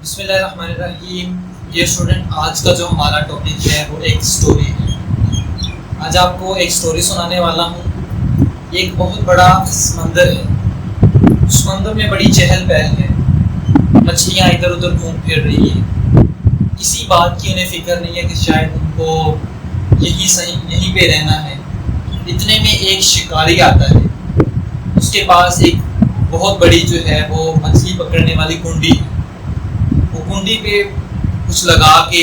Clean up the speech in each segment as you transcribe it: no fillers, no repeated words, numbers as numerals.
بسم اللہ الرحمن الرحیم. یہ اسٹوڈنٹ آج کا جو ہمارا ٹاپک ہے وہ ایک سٹوری ہے. آج آپ کو ایک سٹوری سنانے والا ہوں. ایک بہت بڑا سمندر ہے. سمندر میں بڑی چہل پہل ہے. مچھلیاں ادھر ادھر گھوم پھر رہی ہیں. کسی بات کی انہیں فکر نہیں ہے کہ شاید ان کو یہیں پہ رہنا ہے. اتنے میں ایک شکاری آتا ہے. اس کے پاس ایک بہت بڑی جو ہے وہ مچھلی پکڑنے والی کنڈی ہے. وہ کنڈی پہ کچھ لگا کے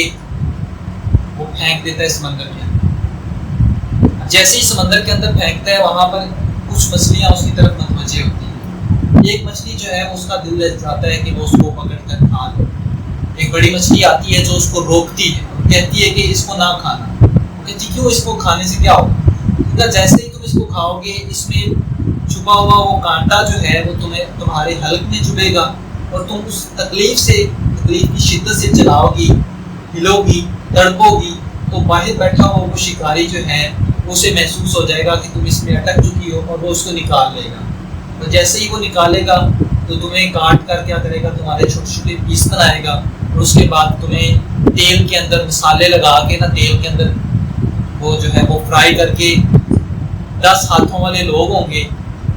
وہ پھینک دیتا ہے سمندر کے اندر. جیسے ہی سمندر کے اندر پھینکتا ہے وہاں پر کچھ مچھلیاں اس کی طرف متوجہ ہوتی ہیں. ایک مچھلی جو ہے اس کا دل چاہتا ہے کہ وہ اس کو پکڑ کر کھا لے. ایک بڑی مچھلی آتی ہے جو اس کو روکتی ہے اور کہتی ہے کہ اس کو نہ کھانا. وہ کہتی کیوں؟ اس کو کھانے سے کیا ہوگا؟ جیسے ہی تم اس کو کھاؤ گے اس میں چھپا ہوا وہ کانٹا جو ہے وہ تمہارے حلق میں چبھے گا اور تم اس تکلیف کی شدت سے چلاؤ گی، ہلو گی، تڑپو گی. تو باہر بیٹھا ہوا وہ شکاری جو ہے اسے محسوس ہو جائے گا کہ تم اس میں اٹک چکی ہو اور وہ اس کو نکال لے گا. تو جیسے ہی وہ نکالے گا تو تمہیں کاٹ کر کیا کرے گا، تمہارے چھوٹے چھوٹے پیس بنائے گا اور اس کے بعد تمہیں تیل کے اندر مسالے لگا کے تیل کے اندر وہ جو ہے وہ فرائی کر کے 10 ہاتھوں والے لوگ ہوں گے،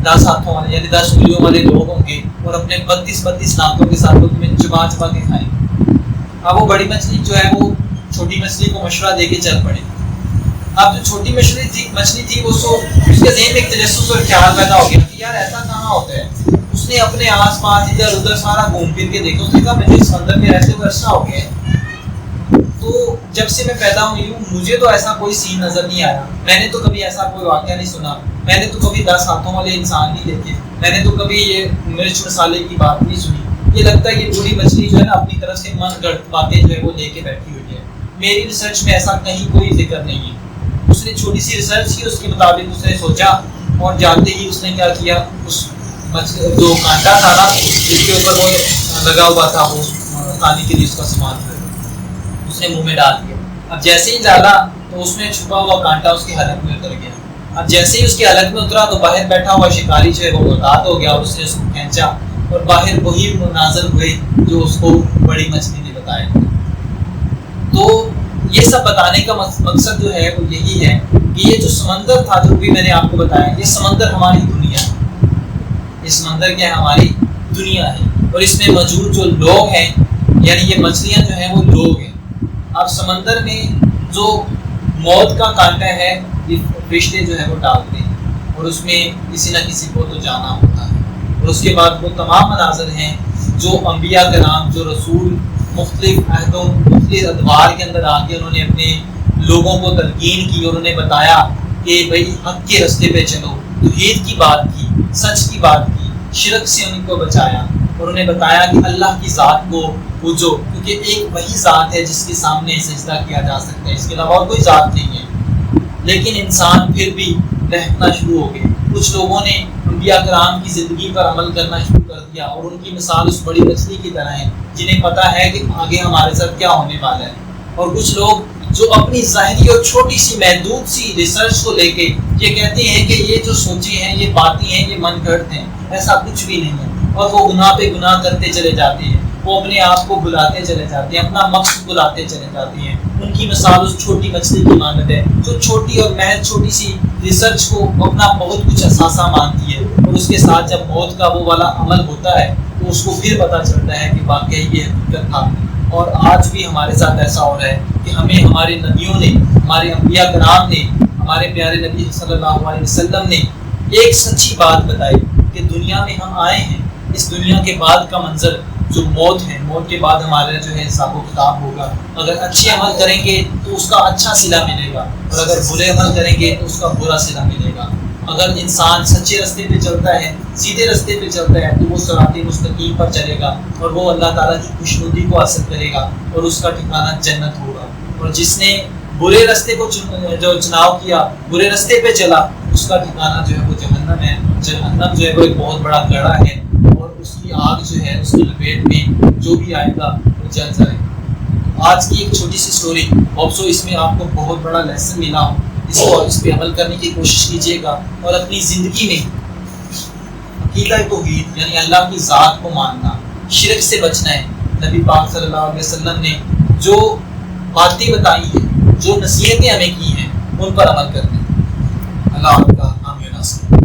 10 ہاتھوں والے یعنی 10 انگلیوں والے لوگ ہوں گے اور اپنے 32 دانتوں کے ساتھ تمہیں چبا کے کھائیں گے. اب وہ بڑی مچھلی جو ہے وہ چھوٹی مچھلی کو مشورہ دے کے چل پڑے. اب جو چھوٹی مچھلی تھی اس کے ذہن میں ایک تجسس اور خیال پیدا ہو گیا کہ یار ایسا کہاں ہوتا ہے. اس نے اپنے آس پاس ادھر ادھر سارا گھوم پھر کے دیکھا. اس نے کہا مجھے سمندر میں رہتے ہوئے عرصہ ہو گیا ہے، تو جب سے میں پیدا ہوئی ہوں مجھے تو ایسا کوئی سین نظر نہیں آیا. میں نے تو کبھی ایسا کوئی واقعہ نہیں سنا. میں نے تو کبھی 10 ہاتھوں والے انسان نہیں دیکھے. میں نے تو کبھی یہ مرچ مسالے کی بات نہیں سنی. یہ لگتا ہے یہ بڑی مچھلی جو ہے نا اپنی طرف سے من گڑھ باتیں جو ہے وہ لے کے بیٹھی ہوئی ہے. میری ریسرچ میں ایسا کہیں کوئی ذکر نہیں ہے. اس نے چھوٹی سی ریسرچ کی، اس کے مطابق اس نے سوچا اور جانتے ہی اس نے کیا کیا، اس جو کانٹا تھا نا جس کے اوپر وہ لگا ہوا تھا وہ کھانے کے لیے اس کا سامان اس نے منہ میں ڈال دیا. اب جیسے ہی ڈالا تو اس میں چھپا ہوا کانٹا اس کے حلق میں اتر گیا. اب جیسے ہی اس کے حلق میں اترا تو باہر بیٹھا ہوا شکاری جو ہے وہ محتاط ہو گیا اور اس نے اس کو کھینچا اور باہر وہی مناظر ہوئے جو اس کو بڑی مچھلی نے بتایا. تو یہ سب بتانے کا مقصد جو ہے وہ یہی ہے کہ یہ جو سمندر تھا جو بھی میں نے آپ کو بتایا، یہ سمندر ہماری دنیا ہے. یہ سمندر کیا ہے؟ ہماری دنیا ہے. اور اس میں موجود جو لوگ ہیں یعنی یہ مچھلیاں جو ہیں وہ لوگ ہیں. اب سمندر میں جو موت کا کانٹا ہے یہ فرشتے جو ہے وہ ڈالتے ہیں اور اس میں کسی نہ کسی کو تو جانا ہوتا ہے. اور اس کے بعد وہ تمام مناظر ہیں جو انبیاء کرام، جو رسول مختلف عہدوں مختلف ادوار کے اندر آ کے انہوں نے اپنے لوگوں کو تلقین کی اور انہیں بتایا کہ بھائی حق کے راستے پہ چلو، توحید کی بات کی، سچ کی بات کی، شرک سے ان کو بچایا اور انہیں بتایا کہ اللہ کی ذات کو پوجو، کیونکہ ایک وہی ذات ہے جس کے سامنے سجدہ کیا جا سکتا ہے، اس کے علاوہ اور کوئی ذات نہیں ہے. لیکن انسان پھر بھی بہکنا شروع ہو گئے. کچھ لوگوں نے انبیاء کرام کی زندگی پر عمل کرنا شروع کر دیا اور ان کی مثال اس بڑی مچھلی کی طرح ہے جنہیں پتہ ہے کہ آگے ہمارے ساتھ کیا ہونے والا ہے. اور کچھ لوگ جو اپنی ظاہری اور چھوٹی سی محدود سی ریسرچ کو لے کے یہ کہتے ہیں کہ یہ جو سوچیں ہیں، یہ باتیں ہیں، یہ من گھڑت ہیں. ایسا کچھ بھی نہیں ہے. اور وہ گناہ پہ گناہ کرتے چلے جاتے ہیں. وہ اپنے آپ کو بھلاتے چلے جاتے ہیں، اپنا مقصد بھلاتے چلے جاتے ہیں. ان کی مثال اس چھوٹی مچھلی کی مانند ہے جو چھوٹی اور محض چھوٹی سی ریسرچ کو اپنا بہت کچھ اثاثہ مانتی ہے اور اس کے ساتھ جب موت کا وہ والا عمل ہوتا ہے تو اس کو پھر پتہ چلتا ہے کہ واقعی یہ حقیقت تھا. اور آج بھی ہمارے ساتھ ایسا ہو رہا ہے کہ ہمیں ہمارے نبیوں نے، ہمارے انبیاء کرام نے، ہمارے پیارے نبی صلی اللہ علیہ وسلم نے ایک سچی بات بتائی کہ دنیا میں ہم آئے ہیں. اس دنیا کے بعد کا منظر جو موت ہے، موت کے بعد ہمارا جو ہے حساب و کتاب ہوگا. اگر اچھے عمل کریں گے تو اس کا اچھا صلہ ملے گا اور اگر برے عمل کریں گے تو اس کا برا صلہ ملے گا. اگر انسان سچے راستے پہ چلتا ہے، سیدھے راستے پہ چلتا ہے تو وہ صراط مستقیم پر چلے گا اور وہ اللہ تعالیٰ کی خوشنودی کو حاصل کرے گا اور اس کا ٹھکانہ جنت ہوگا. اور جس نے برے راستے کو جو چناؤ کیا، برے راستے پہ چلا، اس کا ٹھکانہ جو ہے وہ جہنم ہے. جہنم جو ہے وہ ایک بہت بڑا گڑھا ہے اور اس کی آگ جو ہے اس کی لپیٹ میں جو بھی آئے گا وہ جل جائے گا. آج کی ایک چھوٹی سی سٹوری، ہوپ اس میں آپ کو بہت بڑا لیسن ملا ہو. اس پہ عمل کرنے کی کوشش کیجیے گا اور اپنی زندگی میں عقیدہ توحید یعنی اللہ کی ذات کو ماننا، شرک سے بچنا ہے، نبی پاک صلی اللہ علیہ وسلم نے جو باتیں بتائی ہیں، جو نصیحتیں ہمیں کی ہیں، ان پر عمل کرتے ہیں۔ اللہ آپ کا حامی و ناصر۔